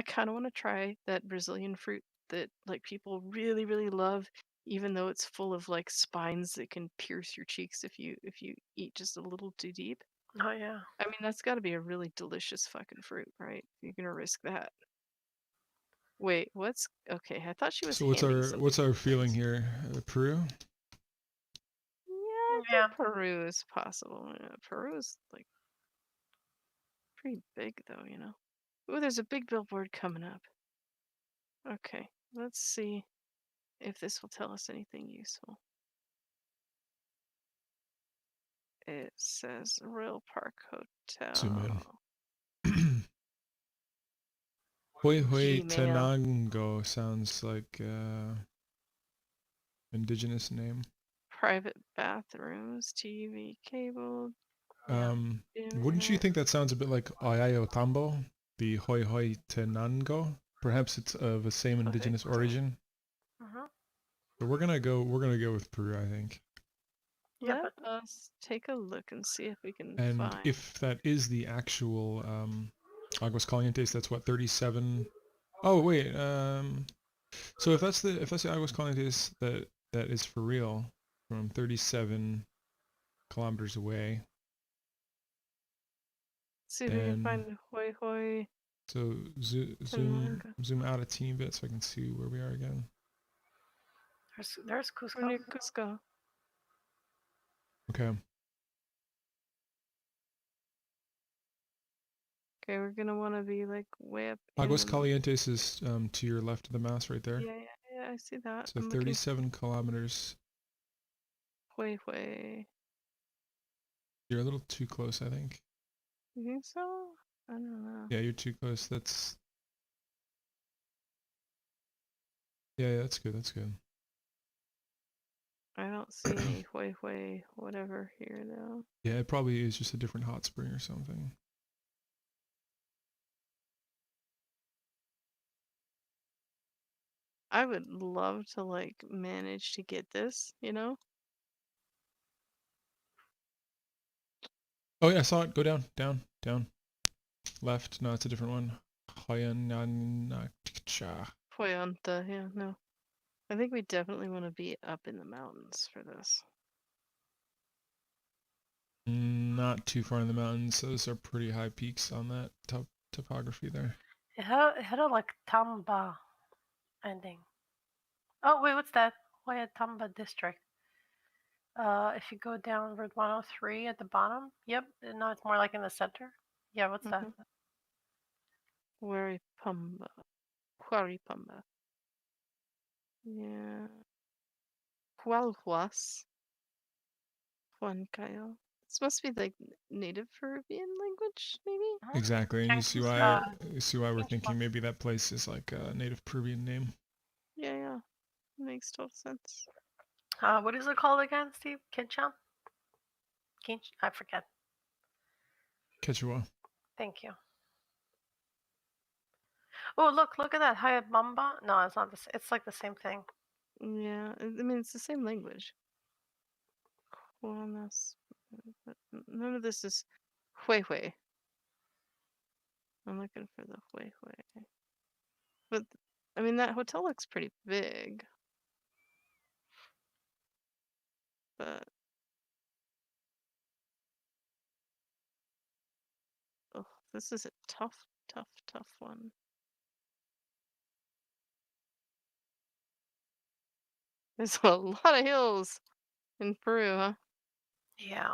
I kind of want to try that Brazilian fruit that like people really, really love, even though it's full of like spines that can pierce your cheeks if you eat just a little too deep. Oh yeah. I mean, that's got to be a really delicious fucking fruit, right? You're gonna risk that. Wait, what's okay? I thought she was So handing something what's our to feeling us. here? Peru? Yeah, I Yeah. think Peru is possible. Yeah, Peru is like pretty big though, you know. Oh, there's a big billboard coming up. Okay, let's see if this will tell us anything useful. It says Royal Park Zoom Hotel. in. Hoi Hoi Gmail. Tenango sounds like indigenous name. Private bathrooms, TV, cable, Yeah. Wouldn't you internet. think that sounds a bit like Ayayo Tambo, the Hoi Hoi Tenango? Perhaps it's of the same indigenous origin. Mhm. But we're gonna go with Peru, I think. Yeah, Let but us take a look and see if we can And find. if that is the actual Aguas Calientes, that's what 37. Oh wait, so if that's the Aguas Calientes that is for real from 37 kilometers away, See if we can then find Hoi Hoi so Tananga. zoom out a teeny bit so I can see where we are again. there's We're Cusco. near Cusco. Okay. Okay, we're gonna want to be like way up in Aguas the mountain. Calientes is to your left of the mouse right there. Yeah, yeah, I see that. So I'm looking 37 kilometers. Hoi Hoi. You're a little too close, I think. You think so? I don't know. Yeah, you're too close. Yeah, that's good. That's good. I don't see any Hoi Hoi whatever here though. Yeah, it probably is just a different hot spring or something. I would love to like manage to get this, you know? Oh yeah, I saw it. Go down, down, down. Left. No, it's a different one. Hoyananacha. Poyonta, yeah, no. I think we definitely want to be up in the mountains for this. Not too far in the mountains. Those are pretty high peaks on that topography there. It had a like Tamba ending. Oh wait, what's that? Tamba district. If you go down Route 103 at the bottom, yep. No, it's more like in the center. Yeah, what's that? Mm-hmm. Waripumba. Huaripumba. Yeah. Hualhuas. Huancayo. This must be like native Peruvian language, maybe? Exactly, and Chanquis, you see why we're thinking Quinchua. maybe that place is like a native Peruvian name. Yeah, yeah. Makes total sense. What is it called again, Steve? Kincham? Kinch? I forget. Quechua. Thank you. Oh, look at that. Hayabamba? No, it's not the same. It's like the same thing. Yeah, I mean, it's the same language. Huanas. None of this is Hui Hui. I'm looking for the Hui Hui. But, I mean, that hotel looks pretty big. But, oh, this is a tough, tough, tough one. There's a lot of hills in Peru, huh? Yeah.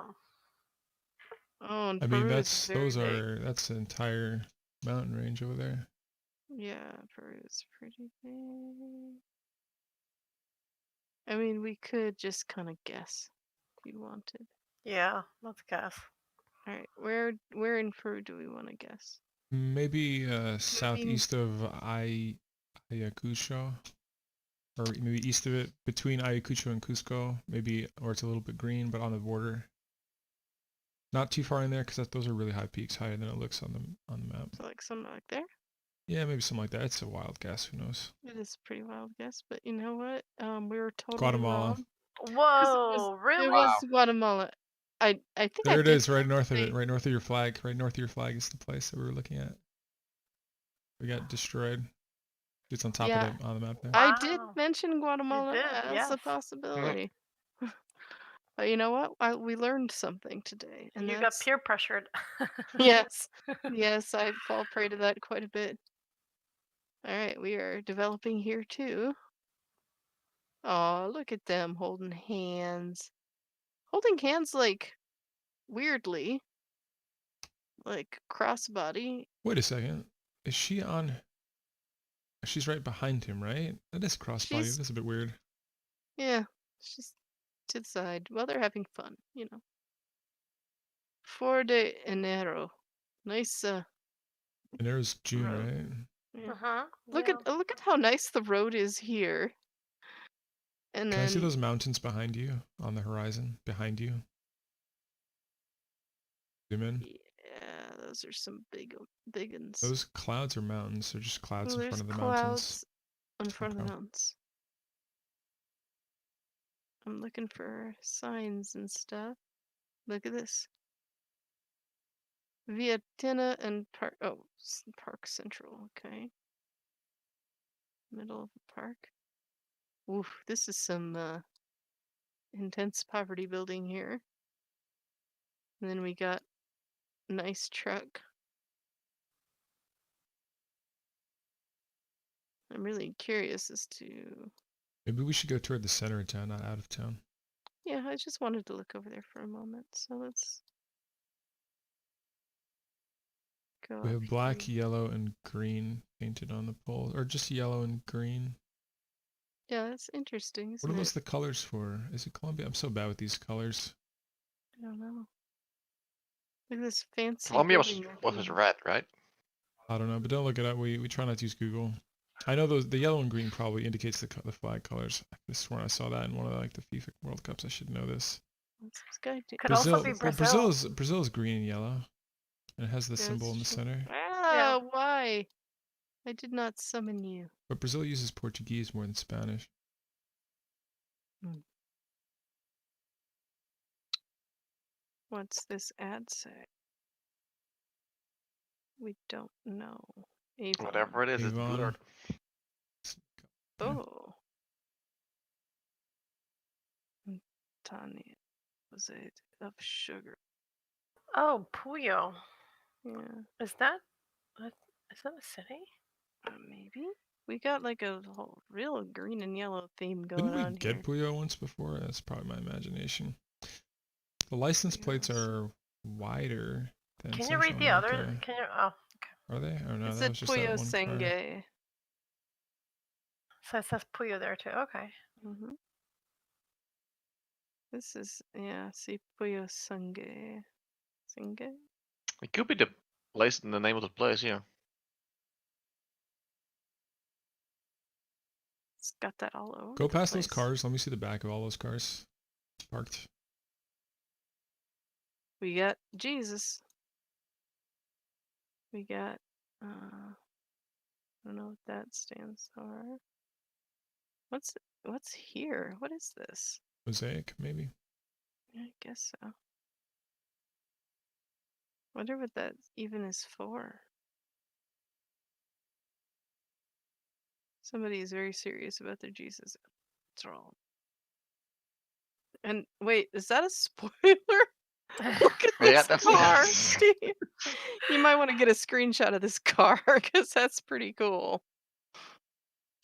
Oh, and I mean, Peru is very big. that's an entire mountain range over there. Yeah, Peru is pretty big. I mean, we could just kind of guess if you wanted. Yeah. Let's guess. All right, where in Peru do we want to guess? Maybe Maybe southeast of Ayacucho, or maybe east of it, between Ayacucho and Cusco, maybe, or it's a little bit green, but on the border. Not too far in there, because those are really high peaks, higher than it looks on the map. so like something like there. Yeah, maybe something like that. It's a wild guess. Who knows? It is a pretty wild guess, but you know what? We were totally Guatemala. wrong because Whoa, it really? was Guatemala. I think I There it did is, right north of it, say right north of your flag. Right north of your flag is the place that we were looking at. We got destroyed. It's on top Yeah. of on the map there. I did Wow. mention Guatemala did, as a yes. possibility. But you know what? We learned something today, and You got that's peer pressured. yes, yes. I fall prey to that quite a bit. All right, we are developing here too. Oh, look at them holding hands. Holding hands like weirdly, like crossbody. Wait a second. Is she on? She's right behind him, right? That is crossbody. She's That's a bit weird. yeah, she's to the side. Well, they're having fun, you know. 4 de enero. Nice And there's June, road. right? Yeah. Yeah. Look at how nice the road is here. And Can I see then those mountains behind you on the horizon? Behind you. Zoom in. yeah, those are some big ones. Those clouds are mountains. They're just clouds Oh, in there's front of the mountains. clouds in front of the Okay. mountains. I'm looking for signs and stuff. Look at this. Viatina and Park. Oh, Park Central. Okay. Middle of the park. Oof, this is some intense poverty building here. And then we got nice truck. I'm really curious as to. Maybe we should go toward the center of town, not out of town. Yeah, I just wanted to look over there for a moment. So let's go We up have black, here. yellow, and green painted on the poles, or just yellow and green. Yeah, that's interesting, What are isn't those it? the colors for? Is it Columbia? I'm so bad with these colors. I don't know. Look at this fancy Columbia building they're was doing. red, right? I don't know, but don't look it up. We try not to use Google. I know those the yellow and green probably indicates the flag colors. I could have sworn I saw that in one of the FIFA World Cups. I should know this. What's this guy do? Could also be Well, Brazil. Brazil is green and yellow, and it has the Yeah, symbol in the that's true. center. Ah, why? I did not summon you. But Brazil uses Portuguese more than Spanish. What's this ad say? We don't know. Avon. Whatever it is, it's Avon. blurred. Oh. Tanya was it of sugar. Oh, Puyo. Yeah, Is that a city? maybe. We got like a whole real green and yellow theme Didn't going we on get here. Puyo once before? That's probably my imagination. The license plates Yes. are wider than Can you Central read the other? America. Can you? Oh, Are they? Or no, It that said was just that Puyo one car. Senge. so it says Puyo there too. Okay. Mm-hmm. This is, yeah, see Puyo Senge. Senge? It could be the place in the name of the place, yeah. It's got that all over. Go the past those place. cars. Let me see the back of all those cars parked. We got Jesus. We got, I don't know what that stands for. What's here? What is this? Mosaic, maybe. Yeah, I guess so. Wonder what that even is for. Somebody is very serious about their Jesus. It's all. And wait, is that a spoiler? Look at Yeah, this that's car, yes. Steve. You might want to get a screenshot of this car because that's pretty cool.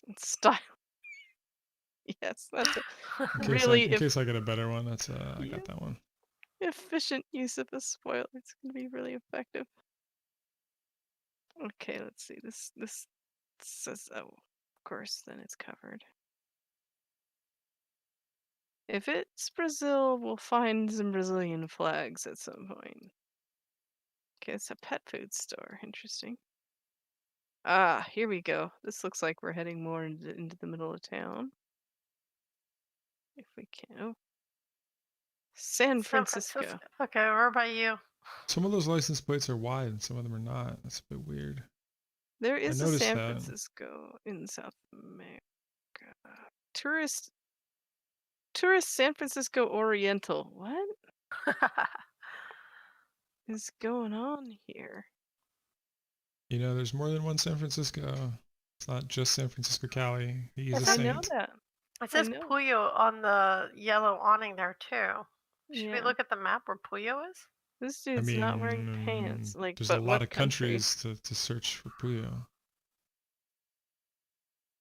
It's style. Yes, that's a really In case I get a better one, that's I Yeah. got that one. efficient use of a spoiler. It's gonna be really effective. Okay, let's see. This says, oh, of course, then it's covered. If it's Brazil, we'll find some Brazilian flags at some point. Okay, it's a pet food store. Interesting. Ah, here we go. This looks like we're heading more into the middle of town. If we can. Oh. San Francisco. Okay, where about you? Some of those license plates are wide and some of them are not. That's a bit weird. There is a noticed San that. Francisco in South America. Tourist San Francisco Oriental. What is going on here? You know, there's more than one San Francisco. It's not just San Francisco, Cali. He is a I know saint. that. It says know. Puyo on the yellow awning there too. Should we Yeah. look at the map where Puyo is? This I dude's not wearing mean, pants. Like, there's a but lot what of country? countries to search for Puyo.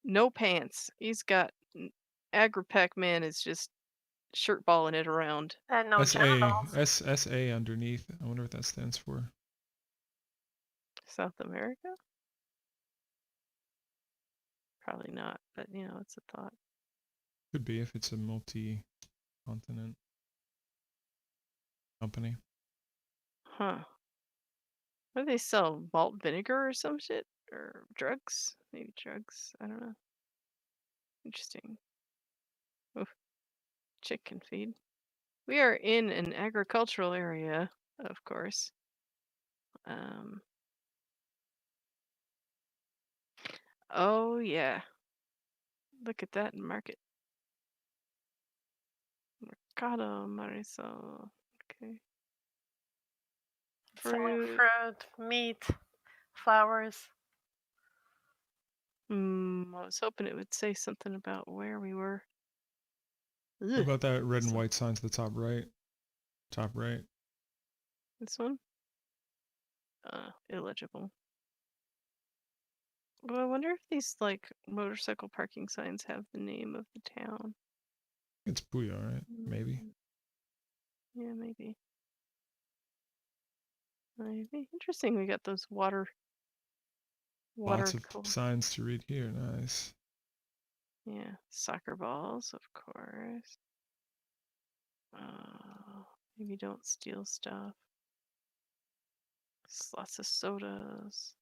No pants. He's got Agri-Pac Man is just shirt balling it around. And no genitals. SA underneath. I wonder what that stands for. South America? Probably not, but you know, it's a thought. Could be if it's a multi-continent company. Huh. What do they sell? Malt vinegar or some shit? Or drugs? Maybe drugs. I don't know. Interesting. Oof. Chicken feed. We are in an agricultural area, of course. Oh yeah. Look at that market. Mercado Marisol. Okay. Selling Fruit. fruit, meat, flowers. I was hoping it would say something about where we were. What Ugh. about that red and So- white sign to the top right? Top right. This one? Illegible. Well, I wonder if these like motorcycle parking signs have the name of the town. It's Puyo, right? Maybe. Yeah, maybe. Maybe. Interesting. We got those water. Lots of Cool. signs to read here. Nice. Yeah, soccer balls, of course. Maybe don't steal stuff. Lots of sodas.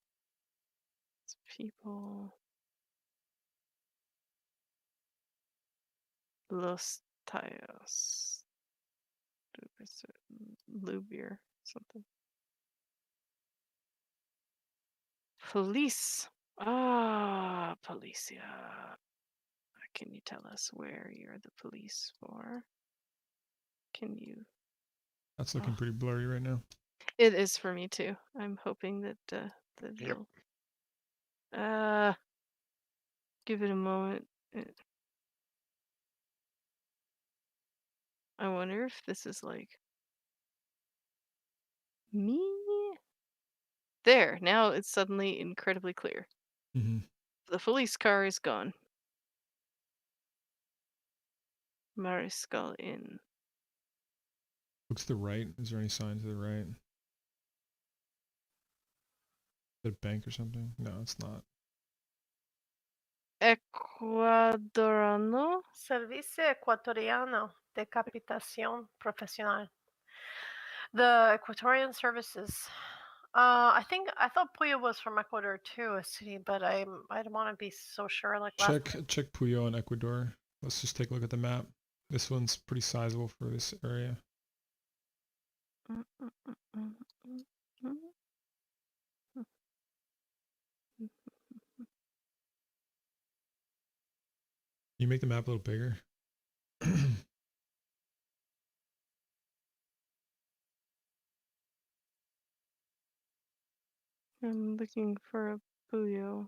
It's people. Los Tallos. Blue beer, something. Police. Ah, Policia. Can you tell us where you're the police for? Can you? That's looking pretty blurry right now. It is for me too. I'm hoping that that Yep. it'll give it a moment. I wonder if this is like me. There, now it's suddenly incredibly clear. Mm-hmm. The police car is gone. Mariscal Inn. Look to the right. Is there any sign to the right? Is it a bank or something? No, it's not. Ecuadorano. Servicio Ecuatoriano de Captación Profesional. The Ecuadorian Services. I thought Puyo was from Ecuador too, a city, but I don't want to be so sure. Like check Puyo in Ecuador. Let's just take a look at the map. This one's pretty sizable for this area. You make the map a little bigger. I'm looking for a Puyo.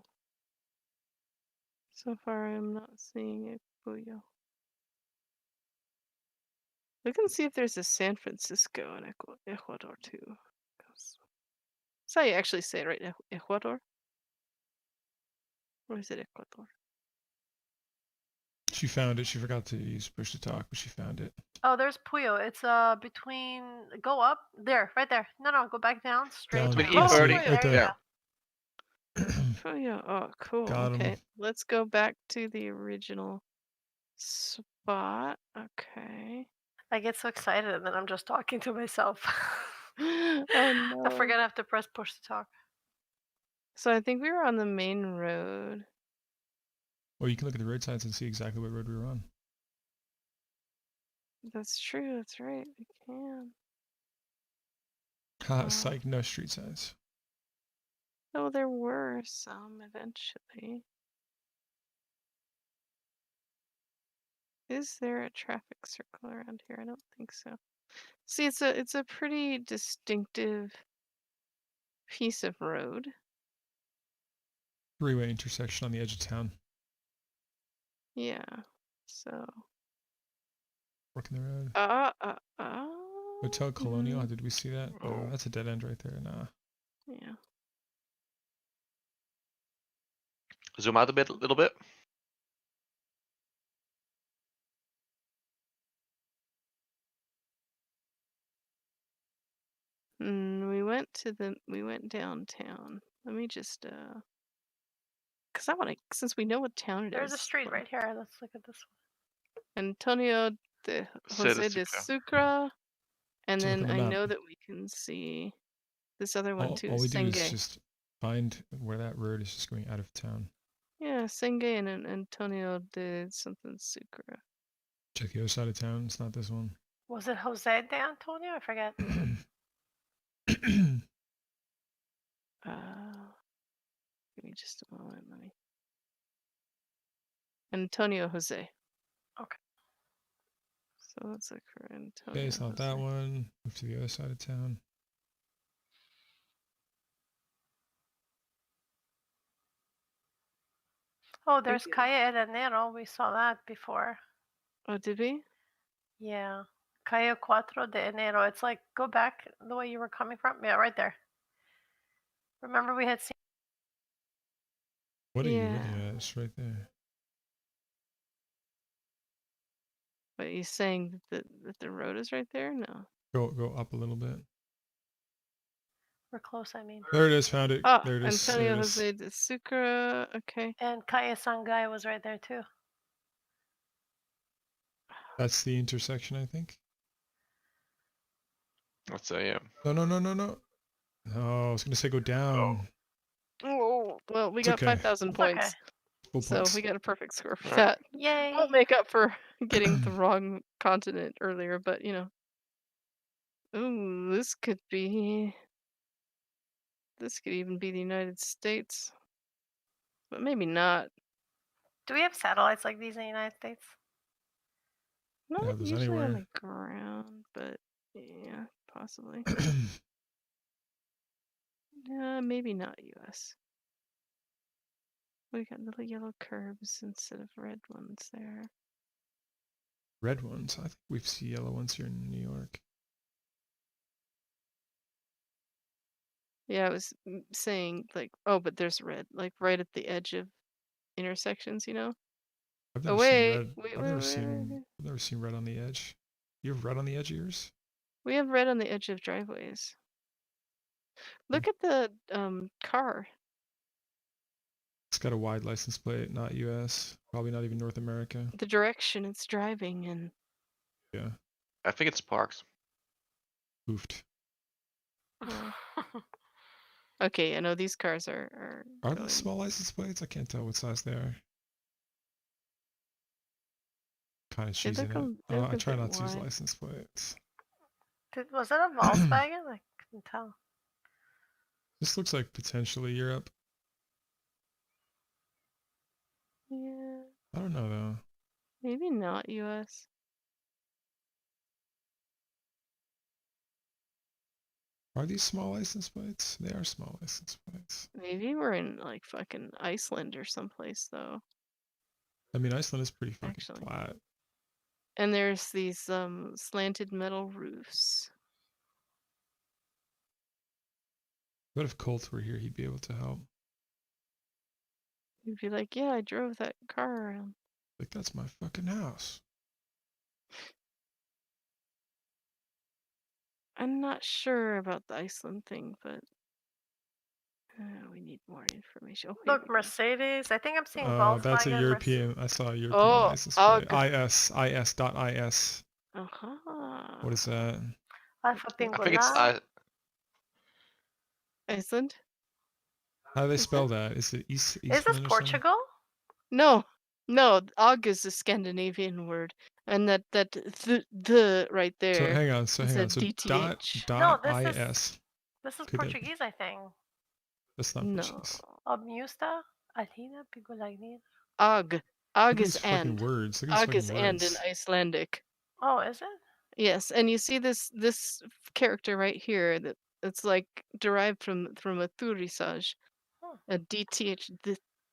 So far, I'm not seeing a Puyo. Look and see if there's a San Francisco in Ecuador too. That's how you actually say it, right? Ecuador? Or is it Ecuador? She found it. She forgot to use push to talk, but she found it. Oh, there's Puyo. It's between. Go up there, right there. No, go back down, straight Down. Between down. I see E30, it, right There you there. go. Puyo. Oh, cool. Got 'em. Okay, let's go back to the original spot. Okay. I get so excited and then I'm just talking to myself. Oh no. I forget I have to press push to talk. So I think we were on the main road. Well, you can look at the road signs and see exactly what road we were on. That's true. That's right. We can. Ha, psych, no street signs. Oh, there were some eventually. Is there a traffic circle around here? I don't think so. See, it's a pretty distinctive piece of road. Three-way intersection on the edge of town. Yeah. So. Working the road. Hotel Colonial. mm, Did we see that? Oh. No, that's a dead end right there. Nah. Yeah. Zoom out a little bit. We went downtown. Let me just cause I want to, since we know what town it There's is. a street right here. Let's look at this Antonio de Jose de Sucre, and So look then on the I map. know that we can see this other one too, All we do is Senge. just find where that road is just going out of town. Yeah, Senge and Antonio de something Sucre. Check the other side of town. It's not this one. Was it Jose de Antonio? I forget. Give me just a moment, let me. Antonio Jose. Okay. So let's look for Antonio. Okay, it's not Jose. that one. Move to the other side of town. Oh, there's Calle de Enero. We saw that before. Oh, did we? Yeah. Calle 4 de Enero. It's like, go back the way you were coming from. Yeah, right there. Remember we had seen. What are you looking at? It's right there. But you saying that the road is right there? No. Go up a little bit. We're close, I mean. There it is. Found it. Oh, There it is. Antonio There it is. Jose de Sucre. Okay. And Calle Sangay was right there too. That's the intersection, I think. Let's say, yeah. No. No, I was gonna say go down. Oh, well, we It's got okay. 5,000 It's points. okay. Full So points. we got a perfect score for Alright. that. Yay. Won't make up for getting the wrong continent earlier, but you know. Ooh, this could even be the United States. But maybe not. Do we have satellites like these in the United States? Not Yeah, there's usually on anywhere. the ground, but yeah, possibly. Maybe not US. We got little yellow curbs instead of red ones there. Red ones. I think we see yellow ones here in New York. Yeah, I was saying like, oh, but there's red, like right at the edge of intersections, you know? I've Oh never seen wait, red. wait, I've wait, never wait, seen. wait. I've never seen red on the edge. You have red on the edge of yours? We have red on the edge of driveways. Look at the car. It's got a wide license plate, not U.S. Probably not even North America. The direction it's driving in. Yeah. I think it's parked. Oofed. Yeah. Okay, I know these cars are Are going. these small license plates? I can't tell what size they are. Kind of cheesing it. I try not to use license plates. Was that a Volkswagen? I couldn't tell. This looks like potentially Europe. Yeah, I don't know though. maybe not US. Are these small license plates? They are small license plates. Maybe we're in like fucking Iceland or someplace though. I mean, Iceland is pretty fucking Actually. flat. And there's these slanted metal roofs. What if Colt were here? He'd be able to help. You'd be like, yeah, I drove that car around. Like, that's my fucking house. I'm not sure about the Iceland thing, but we need more information. Oh, Look, Mercedes. I think I'm seeing That's a Volkswagen. European. I saw a European license plate. is.is. Uh-huh. What is that? Alfa I think it's Pingola. Iceland? How do they spell that? Is it Is this Eastman or something? Portugal? No, Og is a Scandinavian word, and that the right there. So hang on. So DTH. dot No, is. This is Okay, Portuguese, I think. That's not No. Portuguese. Obmusta, Alhina, Pigolagnir. Og. Look Og at is these fucking and. words. Look at these Og fucking is and in words. Oh, Icelandic. is it? Yes, and you see this character right here that it's like derived from a thurisage. Hmm. a DTH,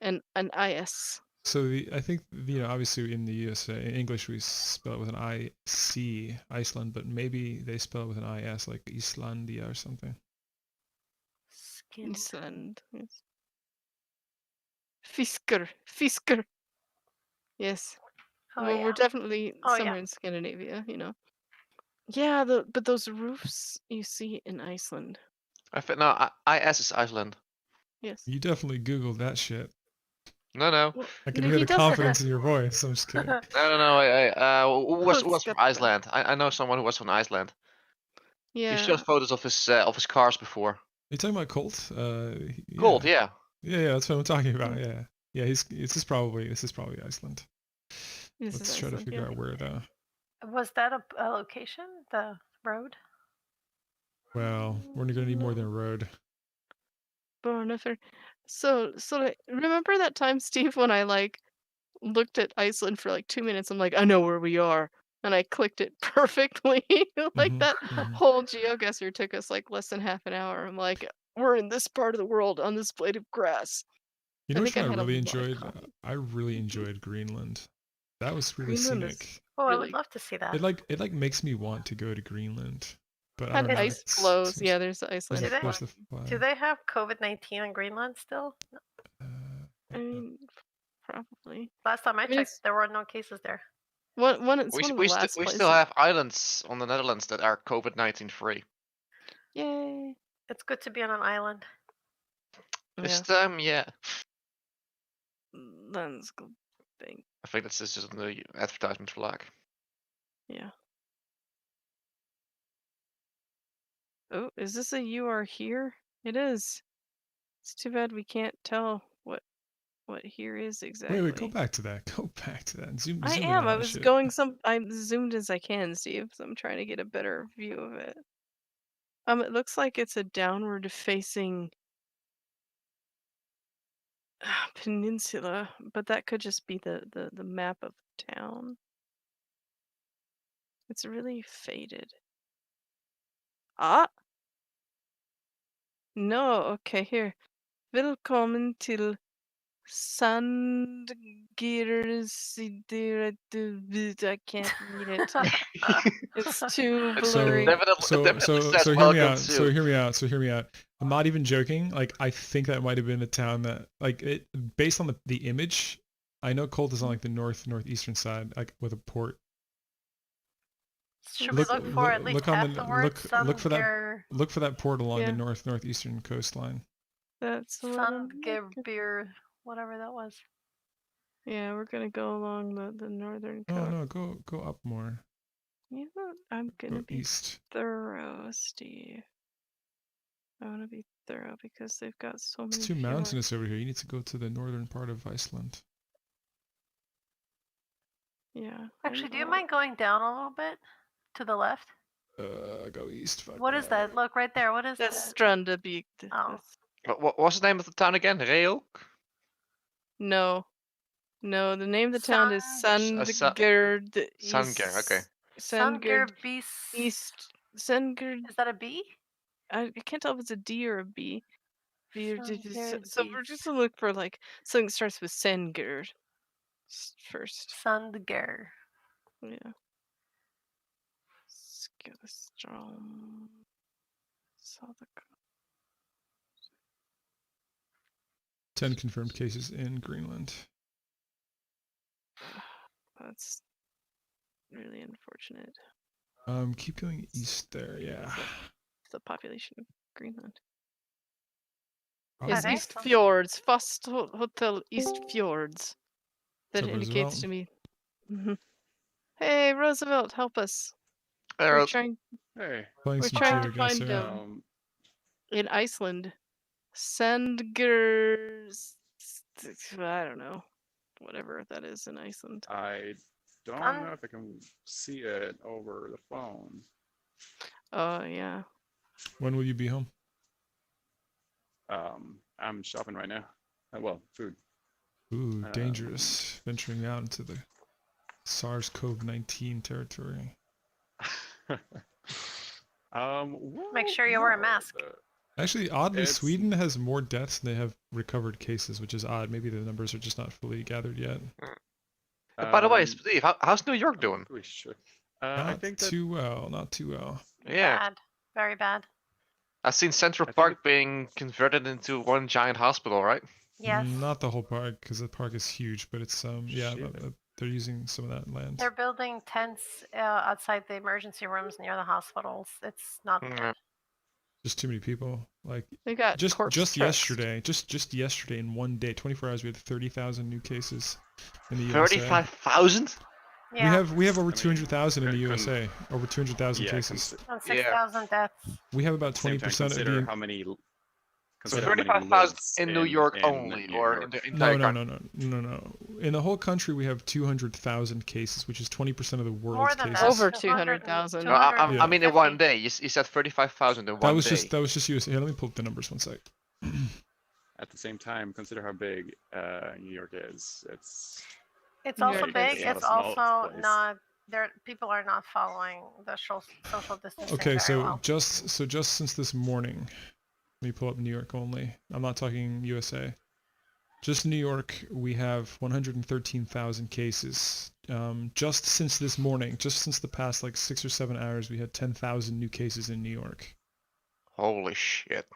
and an IS. So I think obviously in the USA, in English we spell it with an IC, Iceland, but maybe they spell it with an IS, like Islandia or something. Skin. Iceland. Yes. Fisker. Yes. Oh Well, yeah. we're definitely Oh, somewhere yeah. in Scandinavia, you know. Yeah, but those roofs you see in Iceland. I think no. IS is Iceland. Yes. You definitely Googled that shit. No. Well, I can no, hear he the does. confidence in your voice. I'm just kidding. No. Who Oh, was it's from got the- Iceland? I know someone who was from Iceland. He Yeah. showed photos of his cars before. You talking about Colt? Gold, Yeah. yeah. Yeah, that's what I'm talking about. Mm. Yeah. Yeah, this is probably Iceland. This Let's is try to Iceland, figure yeah. out where though. Was that a location? The road? Well, we're gonna need more than a road. Bornafir. So like, remember that time, Steve, when I like looked at Iceland for like 2 minutes? I'm like, I know where we are, and I clicked it perfectly. Like that Mhm. whole GeoGuessr took us like less than half an hour. I'm like, we're in this part of the world on this blade of grass. You I know think which I one I had a really lot of enjoyed? coffee. I really enjoyed Greenland. That was really Greenland is scenic. Oh, I would really love to see that. It makes me want to go to Greenland, but I had don't know. ice It flows. seems Yeah, there's the Icelandic they? there's flag. the flag. Do they have COVID-19 in Greenland still? I mean, probably. Last time I I mean, checked, it's there were no cases there. it's We one s- of the we still last we places. still have islands on the Netherlands that are COVID-19 free. Yay! It's good to be on an island. This Yeah, time, yeah. that's a good thing. I think that's just on the advertisement flag. Yeah. Oh, is this a you are here? It is. It's too bad we can't tell what here is exactly. Wait, go back to that. Go back to that. And zoom I in am. on I that was shit. going I'm zoomed as I can, Steve, so I'm trying to get a better view of it. It looks like it's a downward facing peninsula, but that could just be the map of town. It's really faded. Ah! No, okay, here. Willkommen till Sandgirsidiret. I can't read it. It's too blurry. Definitely says So hear me welcome out. to. So hear me out. So hear me out. I'm not even joking. Like I think that might have been a town that like it based on the image. I know Colt is on like the northeastern side, like with a port. Should we look for at least look on half the the word? look for that port along the Yeah. northeastern coastline. That's what I'm looking- Sandgebier, whatever that was. Yeah, we're gonna go along the northern Oh coast. no, go up more. You know, I'm Go gonna be east. thorough, Steve. I want to be thorough because they've got so many It's too fjords. mountainous over here. You need to go to the northern part of Iceland. Yeah. Actually, do you mind going down a little bit to the left? Go east. Fuck What is that? Look right there. What is That's that? Strandabik. Oh. What was the name of the town again? Reok? No. No, the name of the town is Sandgerd Sanger, okay. Sandgerd Sandgerbis. East. Sandgerd. Is that a B? I can't tell if it's a D or a B. So Sandgerd we're just gonna look for like something that starts with Sandgerd first. Sandger. Yeah. Skillstrom. South 10 confirmed cases in Greenland. That's really unfortunate. Keep going east there. Yeah. The population of Greenland. Probably Yes, think East so. Fjords. Fast Hotel East Fjords. That What's up, indicates Roosevelt? to me. Hey, Roosevelt, help us. Hey, We're Rose. trying. Hey, Playing We're some trying to find GeoGuessr. in Iceland. Sandgers. I don't know. Whatever that is in Iceland. I don't know if I can see it over the phone. Oh yeah. When will you be home? I'm shopping right now. Well, food. Ooh, dangerous. Venturing out into the SARS-CoV-19 territory. Make sure you wear a no, mask. Actually, oddly, It's- Sweden has more deaths than they have recovered cases, which is odd. Maybe the numbers are just not fully gathered yet. By the way, Um, Steve, how's New York doing? we should. I Not think that too well. Not too well. Yeah, Bad. Very bad. I've seen Central I think Park being converted into one giant hospital, right? Yes. Not the whole park, because the park is huge, but it's yeah, Shit. they're using some of that land. They're building tents outside the emergency rooms near the hospitals. It's not Mm, good. Just too many people. Like They got just corpse trucks. yesterday, just yesterday in one day, 24 hours, we had 30,000 new cases in the USA. 35,000? Yeah. We have over I mean, 200,000 in the con- USA. Over 200,000 yeah, cases. And Yeah. 6,000 deaths. We have about same time, 20% of consider the how many. So Consider how many 35,000 lives in New York only, New or York. in the entire country? No. In the whole country, we have 200,000 cases, which is 20% of the world's More than cases. that. Over 200 200,000. No, I mean in 250. one day. You said 35,000 in That one was day. just USA. Here, let me pull up the numbers one sec. At the same time, consider how big New York is. It's New also York big. is not a It's small also place. not. People are not following the social distancing Okay, very so well. just since this morning, let me pull up New York only. I'm not talking USA. Just New York, we have 113,000 cases. Just since this morning, just since the past like 6 or 7 hours, we had 10,000 new cases in New York. Holy shit.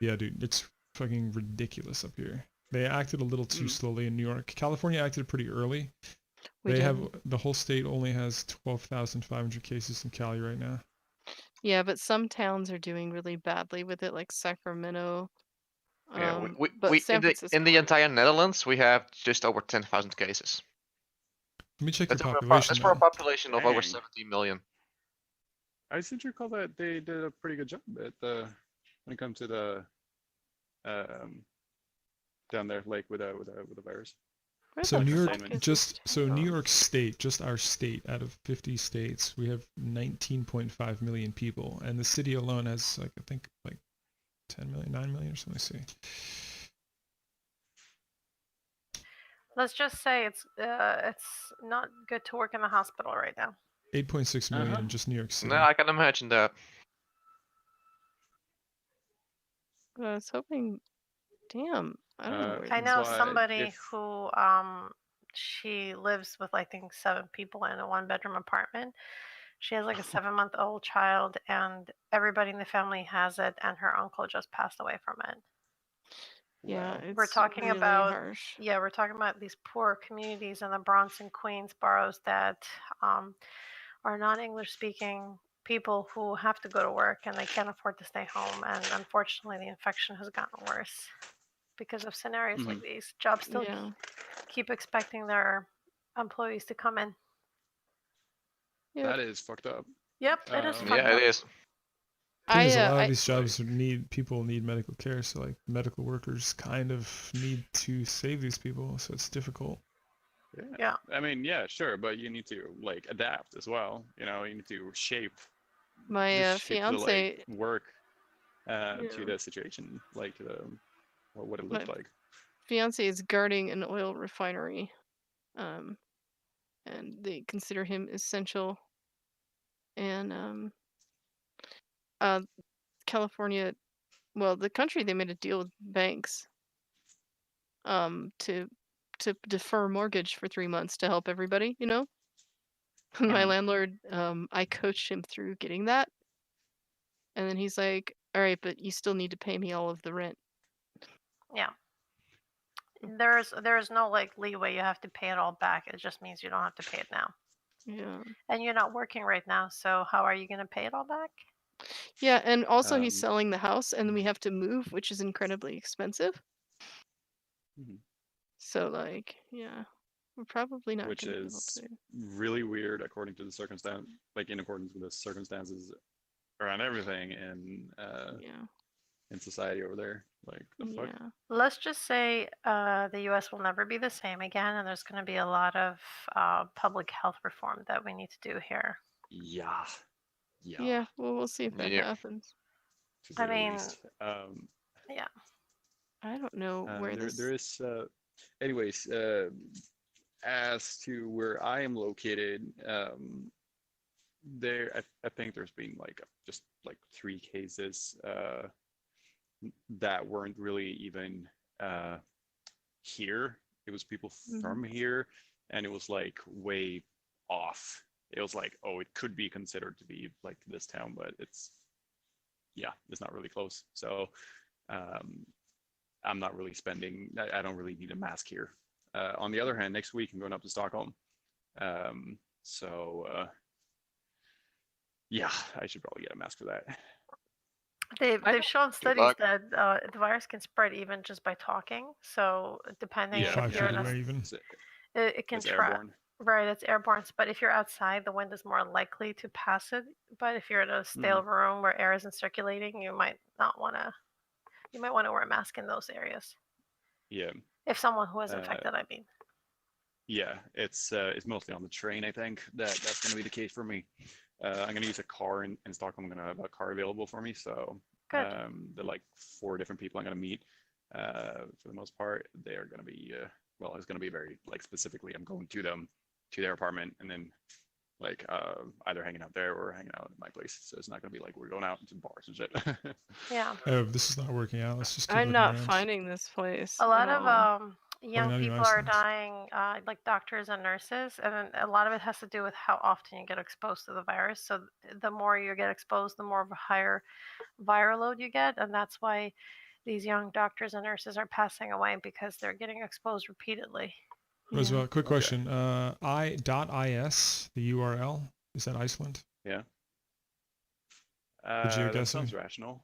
Yeah, dude, it's fucking ridiculous up here. They acted a little too slowly in New York. California acted pretty early. We They did. have the whole state only has 12,500 cases in Cali right now. Yeah, but some towns are doing really badly with it, like Sacramento. Yeah, But San in the Francisco. entire Netherlands we have just over 10,000 cases. Let me check That's your over population. that's for a Then. population of over Dang. 17 million. I seem to recall that they did a pretty good job at when it comes to the down there, like with a virus. Where So the New York, fuck is just this so New town? York State, just our state, out of 50 states, we have 19.5 million people, and the city alone has like I think like 10 million, 9 million or something. Let's see. Let's just say it's not good to work in the hospital right now. 8.6 million in just New York City. No, I can imagine that. I was hoping. Damn, I don't know where I this know is. somebody who she lives with I think 7 people in a 1-bedroom apartment. She has like a 7-month-old child, and everybody in the family has it, and her uncle just passed away from it. Yeah, Wow. it's We're talking really about harsh. yeah, we're talking about these poor communities in the Bronx and Queens boroughs that are non-English speaking people who have to go to work and they can't afford to stay home, and unfortunately the infection has gotten worse because of scenarios like these. Jobs still Yeah. keep expecting their employees to come in. Yep. That is fucked up. Yep, it is fucked Yeah, up. it is. Thing is, a lot of I these jobs people need medical care, so like medical workers kind of need to save these people, so it's difficult. Yeah. I mean, yeah, sure, but you need to like adapt as well. You know, you need to shape my the fiance work Yeah. to the situation, like to the what it My looked like. fiance is guarding an oil refinery, and they consider him essential. And California, well, the country, they made a deal with banks, to defer mortgage for 3 months to help everybody. You know, my landlord, I coached him through getting that, and then he's like, "All right, but you still need to pay me all of the rent." Yeah. There's no like leeway. You have to pay it all back. It just means you don't have to pay it now. Yeah. And you're not working right now, so how are you going to pay it all back? Yeah, and also he's Um, selling the house, and we have to move, which is incredibly expensive. Mhm. So like, yeah, we're probably not which gonna be able is to. really weird according to the circumstance, like in accordance with the circumstances around everything Yeah. in society over there. Like the fuck. Yeah. Let's just say the U.S. will never be the same again, and there's going to be a lot of public health reform that we need to do here. Yeah. Yeah. Well, we'll see if that Yeah. happens. To say I the mean, least. yeah. I don't know where this. There is anyways, as to where I am located, there I think there's been like just like 3 cases that weren't really even here. It was people from Mhm. here, and it was like way off. It was like, oh, it could be considered to be like this town, but it's not really close. So um, I'm not really spending. I don't really need a mask here. On the other hand, next week I'm going up to Stockholm. So yeah, I should probably get a mask for that. They've shown Good studies luck. that the virus can spread even just by talking. So depending Yeah, if 5 you're feet in a, away even. it can it's airborne. right, it's airborne. But if you're outside, the wind is more likely to pass it. But if you're in a stale room where air isn't circulating, you might not want to. You might want to wear a mask in those areas. Yeah. If someone who is Uh, infected, I mean. yeah, it's mostly on the train. I think that's going to be the case for me. I'm going to use a car in Stockholm. I'm going to have a car available for me. So Good. the like 4 different people I'm going to meet, for the most part, they are going to be well, it's going to be very like specifically. I'm going to them to their apartment and then like either hanging out there or hanging out at my place. So it's not going to be like we're going out to bars and shit. Yeah. Oh, this is not working out. Let's just keep I'm looking not around. finding this place A lot at of all. young not even people are Iceland. dying, like doctors and nurses, and then a lot of it has to do with how often you get exposed to the virus. So the more you get exposed, the more of a higher viral load you get, and that's why these young doctors and nurses are passing away because they're getting exposed repeatedly. Roosevelt, quick Okay. question. .is, the URL, is that Iceland? Yeah. The That GeoGuessr? sounds rational.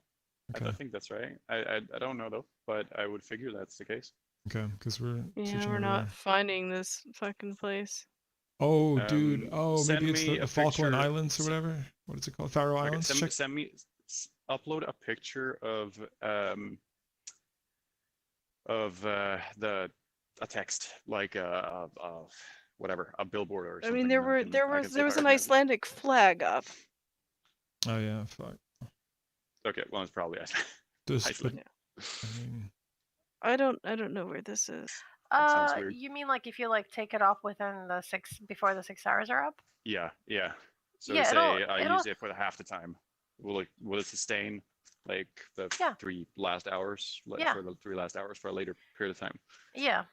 Okay. I think that's right. I don't know though, but I would figure that's the case. Okay, because we're Yeah, searching we're everywhere. not finding this fucking place. Oh, dude. Oh, Send maybe it's me the a Falkland picture. Islands or whatever. What is it called? Faroe Okay, Islands? Check. send me upload a picture of the a text like whatever, a billboard or I mean, something. there And were I can see there if I was an recognize it. Icelandic flag up. Oh, yeah, fuck. Okay, well it's probably Just, Iceland. I mean, I don't know where this is. That sounds weird. You mean like if you like take it off within the before the 6 hours are up? Yeah. So Yeah, say I it'll use it for the half the time. Will it sustain like the Yeah. 3 last hours, like Yeah. for the 3 last hours for a later period of time? Yeah.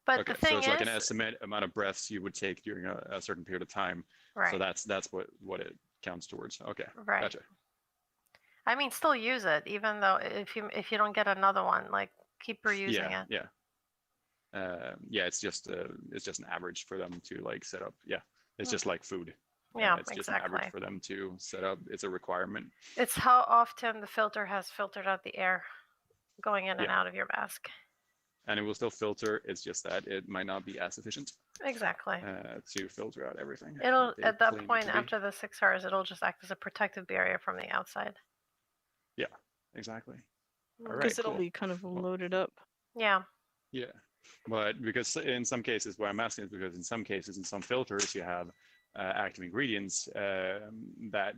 But Okay, the so thing it's like an is, estimate amount of breaths you would take during a certain period of time. right, So that's what it counts towards. Okay, right. gotcha. I mean, still use it, even though if you don't get another one, like keep reusing it. Yeah. It's just an average for them to like set up. Yeah, it's just like food. Yeah, It's just an average exactly. for them to set up. It's a requirement. It's how often the filter has filtered out the air going in and Yeah. out of your mask. And it will still filter. It's just that it might not be as efficient Exactly. to filter out everything. It'll they at that claim it point to be. after the 6 hours, it'll just act as a protective barrier from the outside. Yeah, exactly. All right, Because it'll cool. be kind of loaded up. Yeah. Yeah, but because in some cases, what I'm asking is because in some cases, in some filters, you have active ingredients that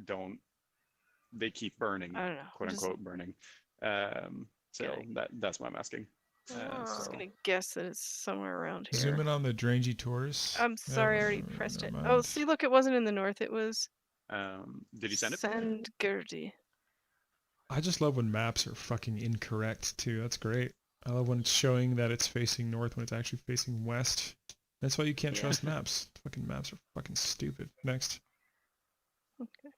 they keep burning, I don't know. quote unquote burning. So that's why I'm asking. I'm just So gonna guess that it's somewhere around here. zoom in on the Drangy Tours. I'm sorry, I already pressed it. Oh, see, look, it wasn't in the north. It was. did you send it? Sandgerdi. I just love when maps are fucking incorrect too. That's great. I love when it's showing that it's facing north when it's actually facing west. That's why you can't trust maps. Fucking maps are fucking stupid. Next. Okay.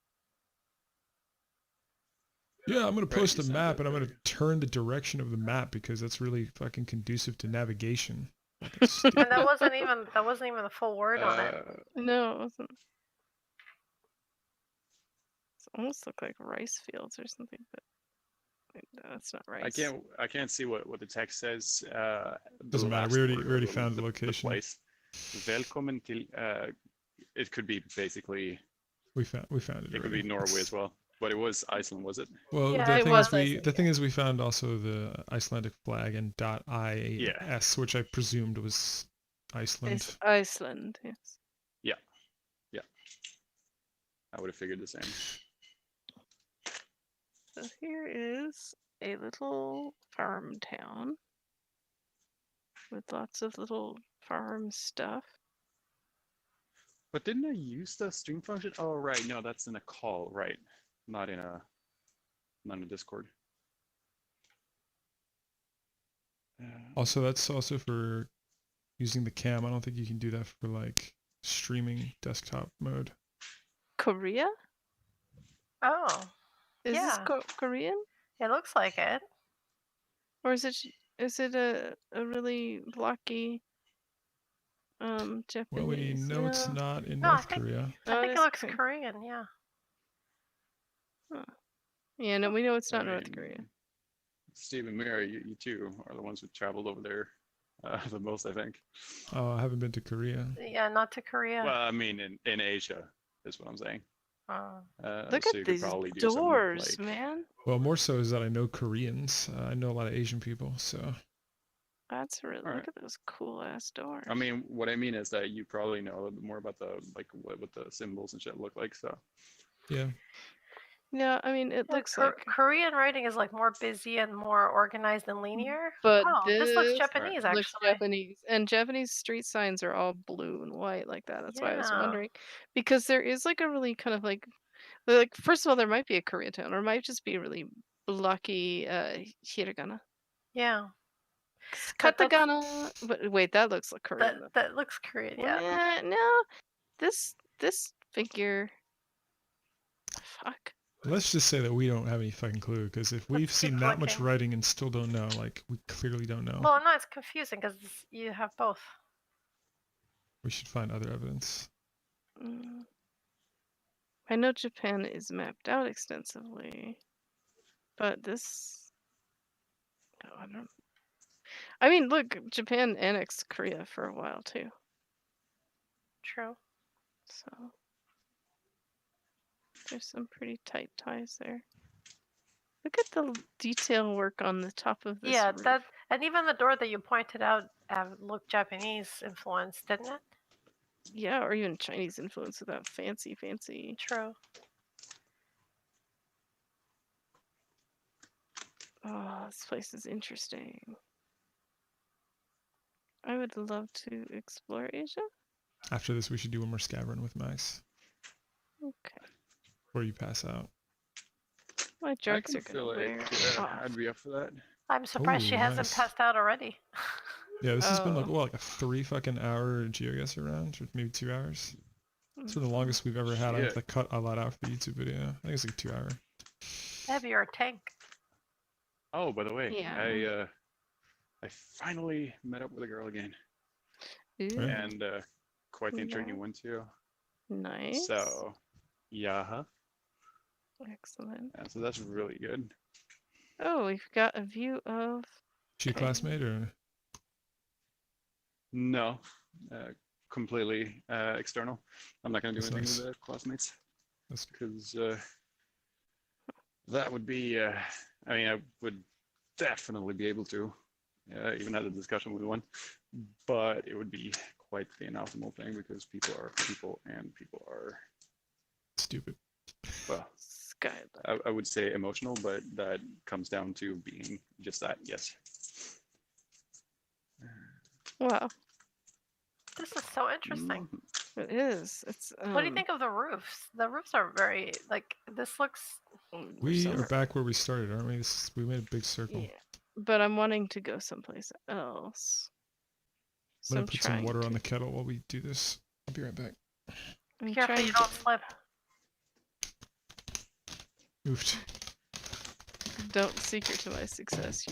Yeah, I'm gonna post you a sent map it, and I'm or- gonna turn the direction of the map because that's really fucking conducive to navigation. And that wasn't even the full word on it. No, it wasn't. It almost looked like rice fields or something, but wait, no, that's not rice. I can't see what the text says. Doesn't matter. We already found the location. place. Välkommen till. It could be basically. We found it. It could be Norway as well, but it was Iceland, was it? Well, Yeah, the it thing was is, Iceland, the thing is, we found also the Icelandic flag and .is, which I presumed was Iceland. It's Iceland, yes. Yeah. I would have figured the same. So here is a little farm town with lots of little farm stuff. But didn't I use the stream function? Oh, right. No, that's in a call, right? Not in a Discord. Also, that's also for using the cam. I don't think you can do that for like streaming desktop mode. Korea? Oh, Is this yeah. Korean? It looks like it. Or is it a really blocky Japanese? Well, we know it's No. not in No, I North think Korea. I Oh, think it is looks Korean. Korean. Yeah. Huh. Yeah, no, we know it's I not North mean, Korea. Steve and Mira, you two are the ones who traveled over there the most, I think. Oh, I haven't been to Korea. Yeah, not to Korea. Well, I mean, in Asia is what I'm saying. Look So at you could these probably do doors, some, like, man. Well, more so is that I know Koreans. I know a lot of Asian people, so That's really All look right. at those cool ass doors. I mean, what I mean is that you probably know a little bit more about the like what the symbols and shit look like. So yeah. no, I mean it Yeah, looks like. Korean writing is like more busy and more organized and linear. But Oh, this looks this Japanese looks actually. Japanese, and Japanese street signs are all blue and white like that. That's why I was Yeah. wondering, because there is like a really kind of like first of all, there might be a Koreatown, or it might just be a really blocky hiragana. Yeah. But that's Katakana. But wait, that looks like Korean though. that looks Korean. Yeah. No, this figure. Fuck. Let's just say that we don't have any fucking clue, because if we've Let's keep seen that much looking. writing and still don't know, like we clearly don't know. Well, no, it's confusing because you have both. We should find other evidence. Mm. I know Japan is mapped out extensively, but this. Oh, I don't. I mean, look, Japan annexed Korea for a while too. True. So there's some pretty tight ties there. Look at the detail work on the top of this. Yeah, roof. that and even the door that you pointed out looked Japanese influenced, didn't it? Yeah, or even Chinese influence without fancy. True. Oh, this place is interesting. I would love to explore Asia. After this, we should do one more scav run with Max, Okay. before you pass out. My I drugs can are gonna feel wear like off. I'd be up for that. I'm surprised she hasn't nice. passed out already. Yeah, this has been like Oh. what, like a 3 fucking hour GeoGuessr round, or maybe 2 hours. It's been the longest we've ever had. I have Shit. to cut a lot out for the YouTube video. I think it's like 2 hours. Maybe you're a tank. Oh, by the way, Yeah. I finally met up with a girl again, Ooh, Yeah. and quite the intriguing one too. nice. So, yeah, Excellent. and so that's really good. Oh, we've got a view of. She a Okay. classmate or? No, completely external. I'm not gonna do That's anything nice. with the classmates That's because that would be. I mean, I would definitely be able to even had a discussion with one, but it would be quite the inoptimal thing because people are people and people are, stupid. well, Skylar. I would say emotional, but that comes down to being just that. Yes. Wow, This is so interesting. Mhm. it is. It's. What do you think of the roofs? The roofs are very like this looks. We so- are back where we started, aren't we? We made a big circle. Yeah, but I'm wanting to go someplace else. I'm So gonna put some trying water on to- the kettle while we do this. I'll be right back. I'm Careful trying you to- don't slip. Oofed. Don't secret to my success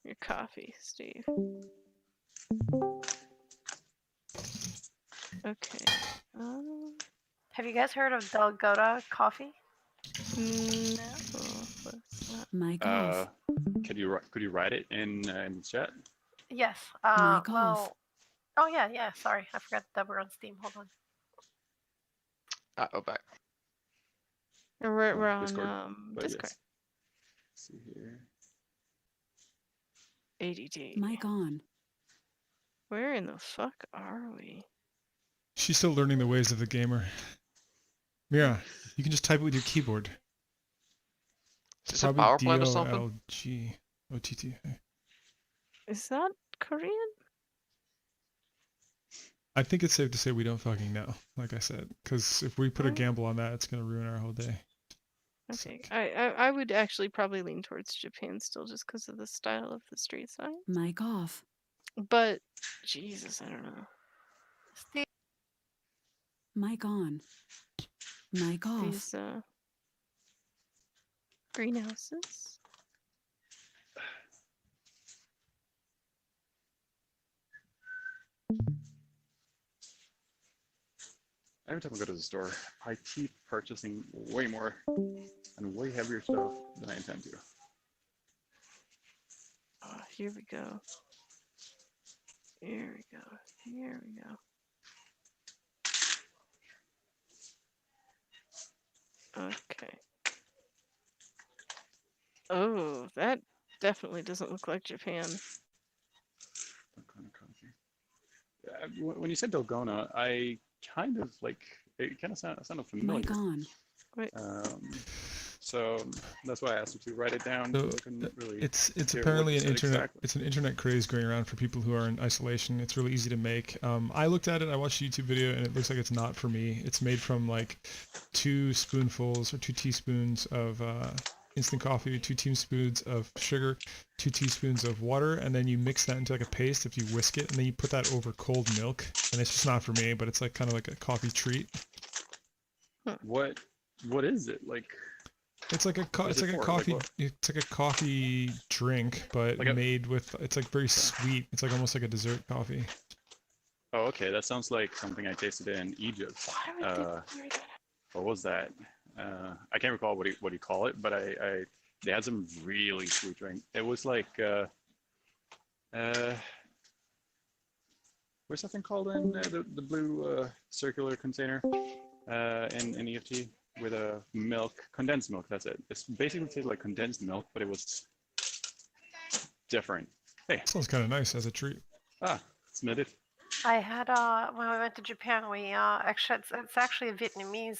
your coffee, Steve. Okay. Have you guys heard of Delgota coffee? No. What's that? Mic off. Could you write it in the chat? Yes. Mic off. Well. Oh yeah. Sorry, I forgot that we're on Steam. Hold on. Oh, back. We're on Discord, but Discord. yes. Let's see here. ADD. Mic on. Where in the fuck are we? She's still learning the ways of the gamer. Mira, you can just type it with your keyboard. Is this a power plant or Probably something? DOLGOTT. Is that Korean? I think it's safe to say we don't fucking know, like I said. Because if we put a gamble on that, it's going to ruin our whole day. Okay, I would actually probably lean towards Japan still, just because of the style of the street sign. Mic off. But Jesus, I don't know. Steve, Mic on. Mic off. These greenhouses. Every time I go to the store, I keep purchasing way more and way heavier stuff than I intend to. Oh, here we go. Here we go. Here we go. Okay. Oh, that definitely doesn't look like Japan. What kind of coffee? When you said Dalgona, I kind of like it. Kind of sounded familiar. Mic on. Wait. So that's why I asked you to write it down. So So I can really it's hear what apparently you an said internet exactly. it's an internet craze going around for people who are in isolation. It's really easy to make. I looked at it. I watched a YouTube video and it looks like it's not for me. It's made from like 2 spoonfuls or 2 teaspoons of instant coffee, 2 teaspoons of sugar, 2 teaspoons of water, and then you mix that into like a paste if you whisk it, and then you put that over cold milk. And it's just not for me, but it's like kind of like a coffee treat. What is it like? It's like a What is it's it like a for? Like coffee what? it's like a coffee drink, but Like a- made with it's like very sweet. It's like almost like a dessert coffee. Oh, okay. That sounds like something I tasted in Egypt. Why would they blur that? What was that? I can't recall what you call it, but I they had some really sweet drink. It was like what's that thing called in the blue circular container in EFT with a condensed milk. That's it. It's basically tasted like condensed milk, but it was different. Hey, Sounds kind of nice as a treat. Smith it. I had when we went to Japan, we actually it's actually a Vietnamese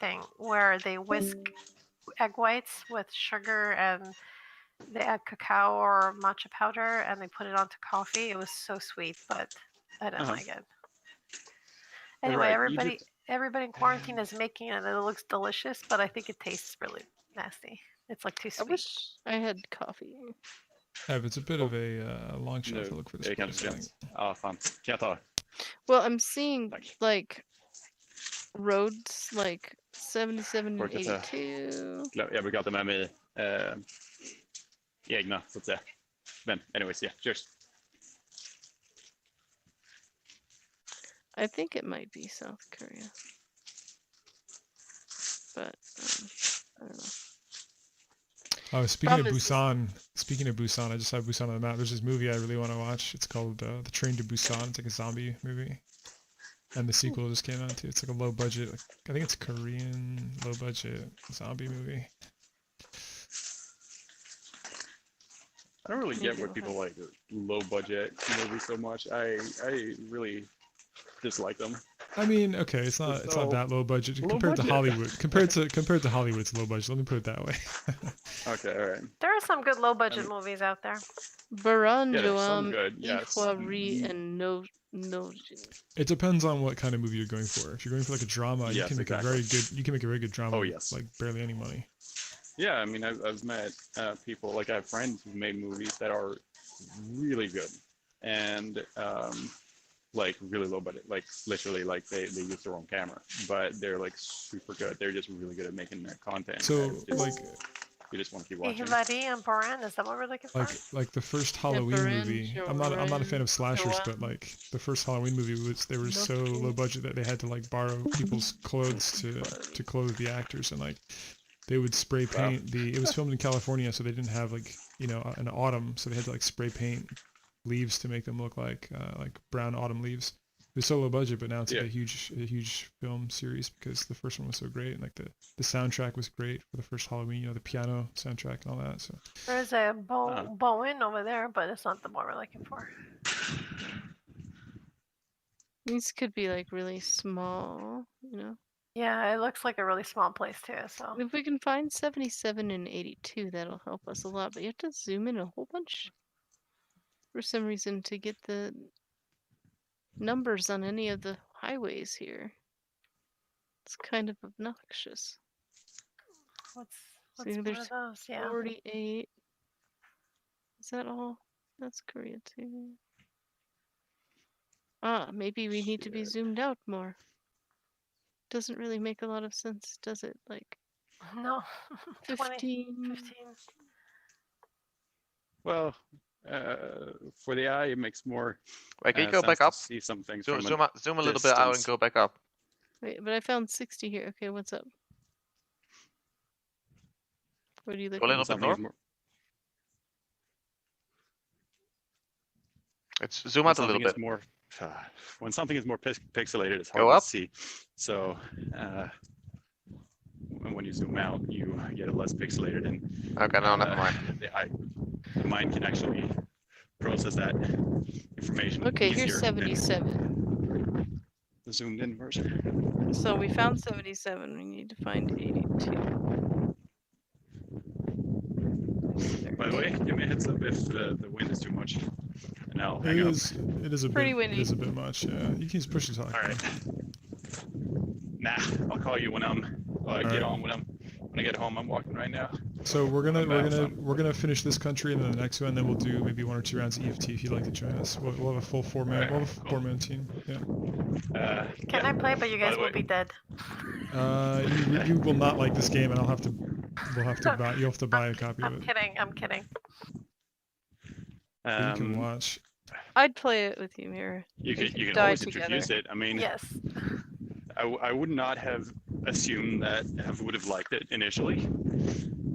thing where they whisk egg whites with sugar and they add cacao or matcha powder and they put it onto coffee. It was so sweet, but I didn't like it. Anyway, Right, everybody in quarantine is making it and it looks delicious, but I think it tastes really nasty. It's like too I sweet. wish I had coffee. Yeah, but it's a bit of a long shot to look for this Det place, kanske I think. känns. Ja, fan. Kan jag ta? Well, I'm seeing Tack. like roads like 77 and Workar så. 82. Jag brukar alltid med mig egna, så att säga. Men anyways, yeah, cheers. I think it might be South Korea. But I don't know. Oh, speaking of Problem Busan, I just have Busan on the map. There's this movie I really want to watch. It's called The Train to Busan. It's like a zombie movie. And the sequel just came out too. It's like a low budget, I think it's Korean low budget zombie movie. I don't really get why people like low budget movies so much. I really dislike them. I mean, okay, it's not that low budget low compared to budget. Hollywood. Compared to Hollywood, it's low budget. Let me put it that way. Okay, all right. There are some good low budget movies out there. Yeah, there's some Baranjoam, good. Yes. Ihwari, and Nojin. It depends on what kind of movie you're going for. If you're going for like a drama, you Yes, can make exactly. you can make a very good drama Oh, with yes. like barely any money. Yeah, I mean, I've met people, like I have friends who've made movies that are really good and like really low budget, like literally like they use their own camera, but they're like super good. They're just really good at making their content. So and it's just, like you just want to keep watching. Ihwari and Boran, is that what we're looking for? like the first Halloween movie. I'm not a fan of slashers, Baranjoam. but like the first Halloween movie they were so low budget that they had to like borrow people's clothes to clothe the actors, and like they would spray paint it was filmed in California, so they didn't have like, you know, an autumn, so they had to like spray paint leaves to make them look like brown autumn leaves. It was so low budget, but now it's like a huge film series because the first one was so great, and like the soundtrack was great for the first Halloween, you know, the piano soundtrack and all that. So There's a Bowen over there, but it's not the one we're looking for. These could be like really small, you know. Yeah, it looks like a really small place too. So If we can find 77 and 82, that'll help us a lot. But you have to zoom in a whole bunch for some reason to get the numbers on any of the highways here. It's kind of obnoxious. What's See, one there's of those? Yeah. 48. Is that all? That's Korea too. Maybe we need to be Shit. zoomed out more. Doesn't really make a lot of sense, does it? Like No. 20, 15. 15. Well, for the eye, it makes more Wait, can you go sense back up? to see some things Zoom, from zoom, a out, zoom a little bit out and distance. go back up. Wait, but I found 60 here. Okay, what's up? What are you Go a looking little at? bit Something is more. more, It's zoom when out a little something is bit. more when something is more pixelated, it's Go hard to up. see. So when you zoom out, you get it less pixelated, and Okay, no, never mind. the mind can actually process that information Okay, easier here's 77. than the zoomed in version. So we found 77. We need to find 82. By the way, give me a heads up if the wind is too much, and I'll It hang up. is. It is a Pretty bit. It windy. is a bit much. Yeah. You can just push the talk. All right. Nah, I'll call you when I'm get right. on when I get home. I'm walking right now. So we're gonna I'm finish this country and then the next one, and then we'll do maybe 1 or 2 rounds of EFT if you'd like to join us. We'll have a full 4-man. Alright, We'll have a cool. 4-man team. Yeah. Can I play? But you By guys the will way- be dead. You will not like this game, and we'll have to buy. You'll have to buy a copy of I'm it. kidding. I'm kidding. But you can Um, watch. I'd play it with you, Mira. you We can die always together. introduce it. I mean, Yes. I would not have assumed that Ev would have liked it initially,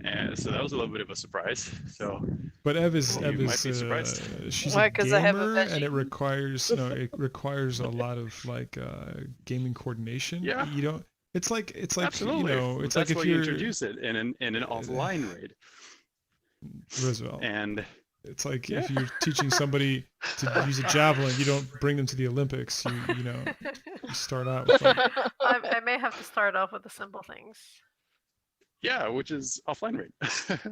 and so that was a little bit of a surprise. So But Ev is you might be surprised. she's Why? a 'Cause I have a gamer, and it veggie? requires it requires a lot of like gaming coordination. Yeah. You don't. It's like Absolutely, you know. It's that's like why if you you're introduce it in an offline raid, Roosevelt. and It's like Yeah. if you're teaching somebody to use a javelin, you don't bring them to the Olympics. You know, you start out with like, I may have to start off with the simple things. yeah, which is offline raid.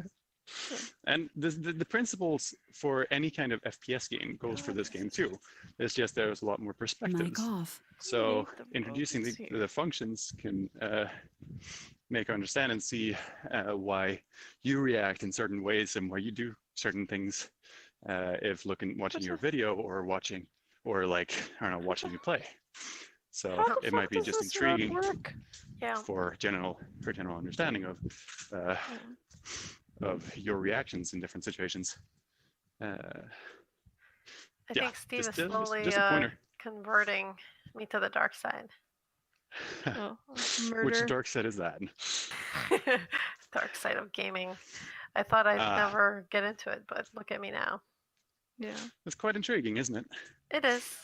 And the principles for any kind of FPS game goes for this game too. It's just there's a lot more Mic perspectives. off. So Need the introducing buttons here. the functions can make you understand and see why you react in certain ways and why you do certain things if watching your video or watching or like I don't know watching you play. So How the it fuck might be does just this not intriguing work? Yeah. for general understanding of your reactions in different situations. I Yeah, think Steve is just slowly a pointer. converting me to the dark side. Oh, Which murder. dark side is that? Dark side of gaming. I thought I'd Ah. never get into it, but look at me now. Yeah. It's quite intriguing, isn't it? It is.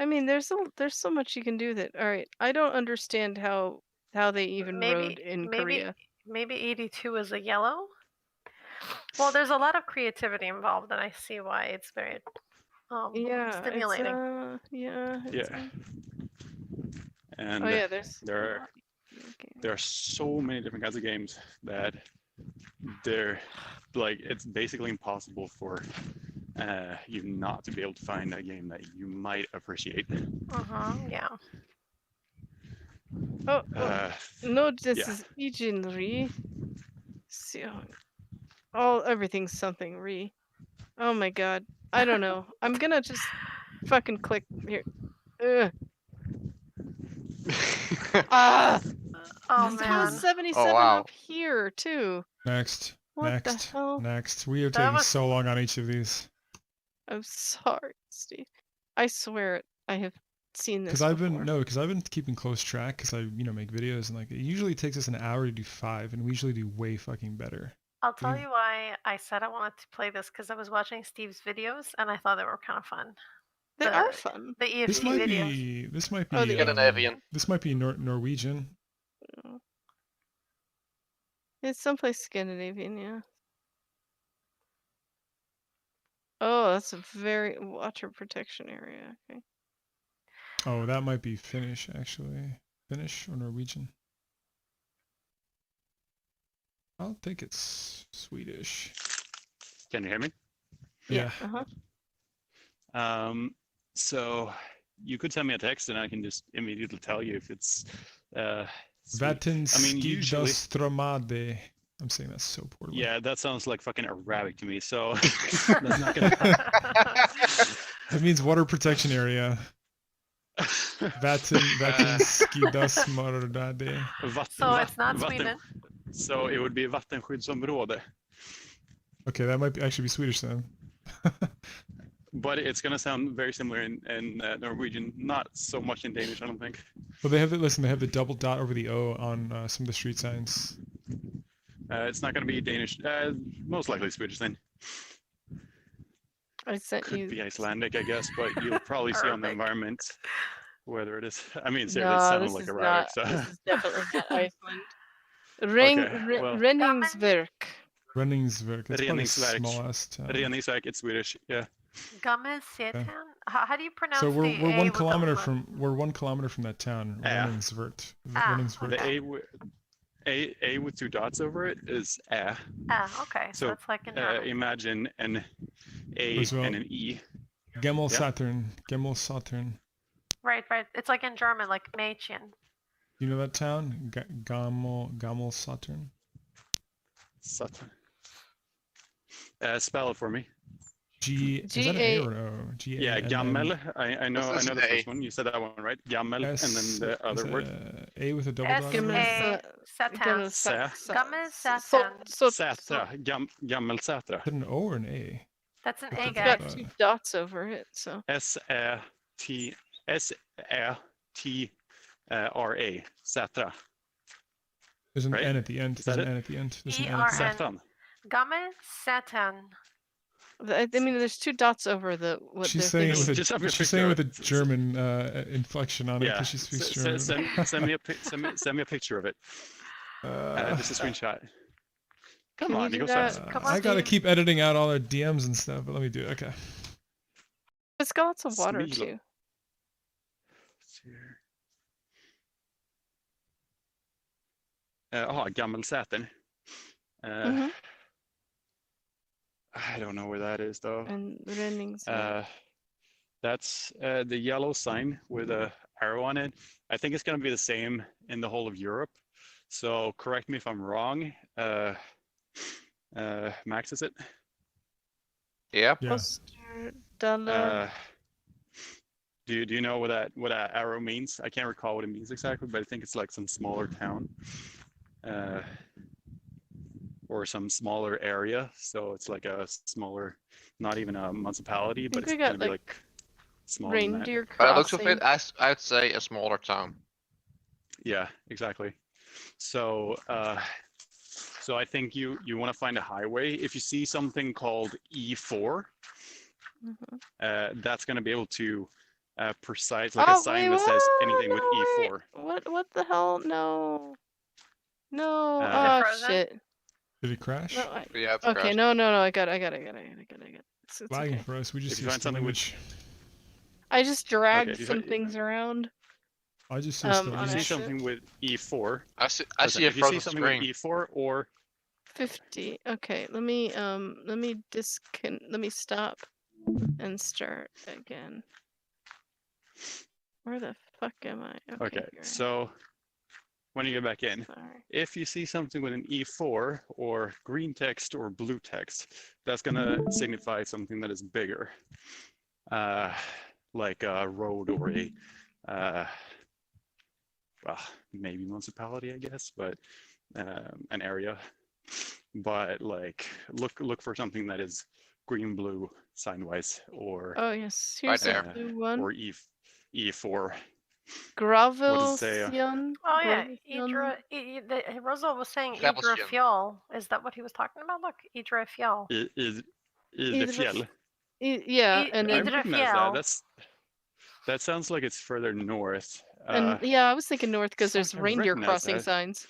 I mean, there's so much you can do that. All right, I don't understand how they even rode in Korea. Maybe 82 is a yellow. Well, there's a lot of creativity involved, and I see why it's very Yeah, stimulating. Yeah. And Oh yeah, there's there are so many different kinds of games that they're like it's basically impossible for you not to be able to find a game that you might appreciate. Yeah. No, this yeah. is Ijinri. Oh, everything's something re. Oh my god. I don't know. I'm gonna just fucking click here. Ugh. Ah! Oh Mic man. on. 77 wow. up here too. next, What the next, hell? next. We are That taking was- so long on each of these I'm sorry, Steve. I swear it. I have seen this because I've before. been keeping close track because I make videos and like it usually takes us an hour to do 5, and we usually do way fucking better. I'll tell We've- you why I said I wanted to play this because I was watching Steve's videos and I thought they were kind of fun. They are fun. The EFT This might videos. be Oh, the Scandinavian. this might be Norwegian. It's someplace Scandinavian, yeah. Oh, that's a very water protection area. Okay. Oh, that might be Finnish actually. Finnish or Norwegian. I'll think it's Swedish. Can you hear me? Yeah. Uh-huh. So you could send me a text and I can just immediately tell you if it's Sweet. I mean, usually. Vatenskidostromade. I'm saying that so poorly. Yeah, that sounds like fucking Arabic to me. So that's not gonna. It means water protection area. Vatenskidosmordade. So it's not Sweden. So it would be vattenskyddsområde. Okay, that might actually be Swedish then. But it's gonna sound very similar in Norwegian, not so much in Danish, I don't think. Well, they have it. Listen, they have the double dot over the O on some of the street signs. It's not gonna be Danish. Most likely Swedish then. I sent Could you. be Icelandic, I guess, but you'll probably see on the Arabic. environment whether it is. I mean, seriously, it No, sounded this like is Arabic. not. So. This is definitely not Iceland. Well. Renningsverk. Renningsverk. It's probably Reningsverk. small ass town. Reningsverk, it's Swedish. Yeah. Gammelsetan? How do you pronounce So the we're A 1 with the kilometer umlaut? from we're 1 kilometer from that town. Yeah. Renningsvert. Ah, Renningsvert. The okay. A with 2 dots over it is A. Okay. So So it's like in German. imagine an A As well. and an E. Gemmelsaturn. Gemmelsaturn. Right. It's like in German, like Mädchen. You know that town? Gammelsaturn. Saturn. Spell it for me. Is that an A or an O? Yeah, gammel. I know This is the an first A. one. You said that one, right? Gammel, and then the other word. A with a double dot. over it? S-A-Satan. Sä. Gammelsaturn. Sätra. Gammelsätra. Is it an O or an A? That's an It's A, It's guys. got 2 dots over it, so. S-A-T-R-A. Sätra. There's an Right? N at the end. Is There's that an it? N at the end. There's an N E-R-N. at the end. Sätan. Gammelsatan. I mean, there's 2 dots over the what She's they're saying it with Just have a a she's saying it with a picture. German inflection on it Yeah. because she speaks S- German. Send me a picture of it. Just a screenshot. Come Can you on, do you go that? fast. Come on, I gotta Steve. keep editing out all their DMs and stuff, but let me do it. Okay. It's got lots of water Smilo. too. Gammelsäten. Mhm. I don't know where that is though. And Renningsverk. That's the yellow sign with a arrow on it. I think it's going to be the same in the whole of Europe. So correct me if I'm wrong. Max, is it? Yeah. Yeah. Österdala. Do you know what that arrow means? I can't recall what it means exactly, but I think it's like some smaller town. Or some smaller area. So it's like a smaller, not even a municipality, but we it's got, going to be like, like smaller than that. Reindeer By the looks of crossing. it, I'd say a smaller town. Yeah, exactly. So so I think you want to find a highway. If you see something called E4, Mhm. that's going to be able to precise, like a sign that says anything with E4. What the hell? No. No. Is it Oh frozen? shit. Did it crash? No, I, Yeah, it's okay, crashed. no. I got it. It's Lagging okay. for us. We just If see you a find still something with- image. I just dragged if you some find- things around. I just see a still on If you see accident. something with E4, I see listen, a if you see frozen something screen. with E4 or 50. Okay, let me stop and start again. Where the fuck am I? okay, here I am. so when you get back in, Sorry. if you see something with an E4 or green text or blue text, that's gonna signify something that is bigger, like a road or a maybe municipality, I guess, but an area. But like, look for something that is green, blue, sign-wise, or Oh yes, Right here's a there. blue one. or E4. Gravelsion. Oh yeah, Gravelsion. Rosa was saying Gravelsion. Yggdrafjall. Is that what he was talking about? Look, Yggdrafjall. Is the fjell? Yeah, and I then, recognize Yggdrafjall. that. That sounds like it's further north. and yeah, I was thinking north because there's fuck, I reindeer recognize crossing that. signs.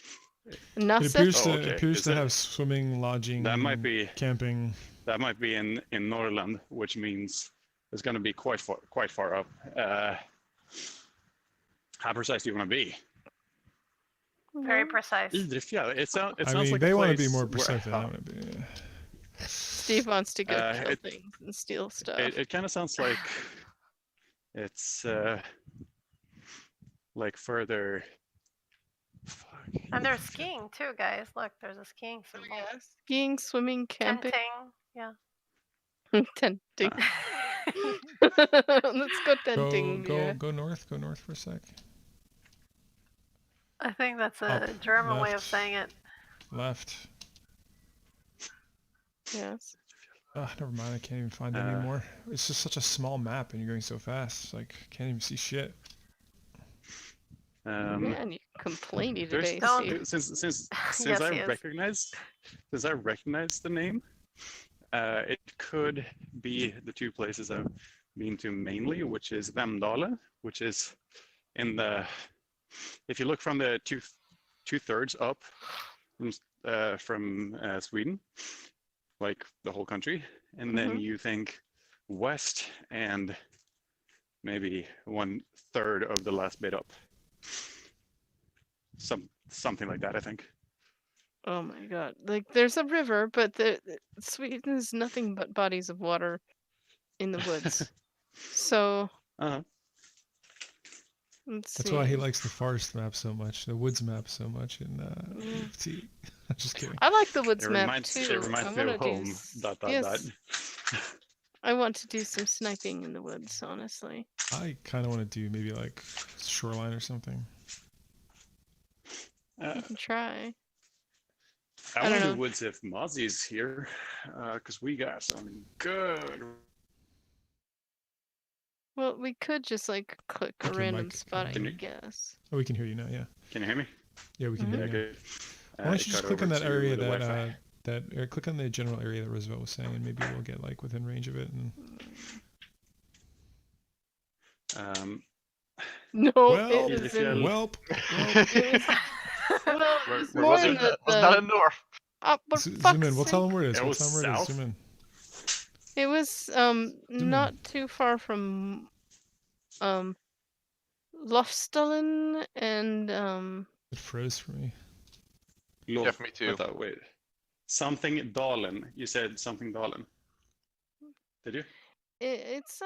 It Nasset. appears Oh, to okay. appears Is to it- have swimming, lodging, That might be camping. in Norrland, which means it's going to be quite far up. How precise do you want to be? Very precise. Idrefjell. It sounds I mean, like they want to be more precise than I want to be. Yeah. Steve wants to go kill it- things and steal stuff. It kind of sounds like it's like further. Fuck. And there's skiing too, guys. Look, there's a skiing symbol. Yeah. Skiing, swimming, camping. Tenting. Yeah. Tenting. Uh, Let's go tenting. Yeah. Go north for a sec. I think that's a Up, German way of left. saying it. Left. Yes. Never mind. I can't even find it anymore. It's just such a small map, and you're going so fast. It's like can't even see shit. Man, you complainy today, Don't- Steve. since Yes, I he is. recognize the name, it could be the two places I've been to mainly, which is Vemdalen, which is in the, if you look from the two-thirds up from Sweden, like the whole country, and then you think west and maybe 1/3 of the last bit up. Something like that, I think. Oh my god. Like, there's a river, but Sweden is nothing but bodies of water in the woods. So, Uh-huh. let's That's see. why he likes the forest map so much, the woods map so much in EFT. I'm just kidding. I like the woods It map reminds too. me of home. Yes. I want to do some sniping in the woods, honestly. I kind of want to do maybe like shoreline or something. You can try. I don't want know. the woods if Mozzie's here, because we got some good. Well, we could just like click a Your random mic, spot, I Can you- guess. Oh, we can hear you now. Yeah. Can you hear me? Yeah, we can Mhm. hear Yeah, you now. good. Why don't you just click on that area Wi-Fi. or click on the general area that Roosevelt was saying, and maybe we'll get like within range of it. And No, well, it if is you- in. welp. It was, well, Where, it's where more was in it? the, Was that in north? for Zoom fuck's in. We'll tell them sake. where it is. It We'll was tell them where it is. south? Zoom in. It was in. not too far from Lofsdalen and It froze for me. Yeah, for me too. I thought, wait. Something Dalen. You said something Dalen. Did you? it's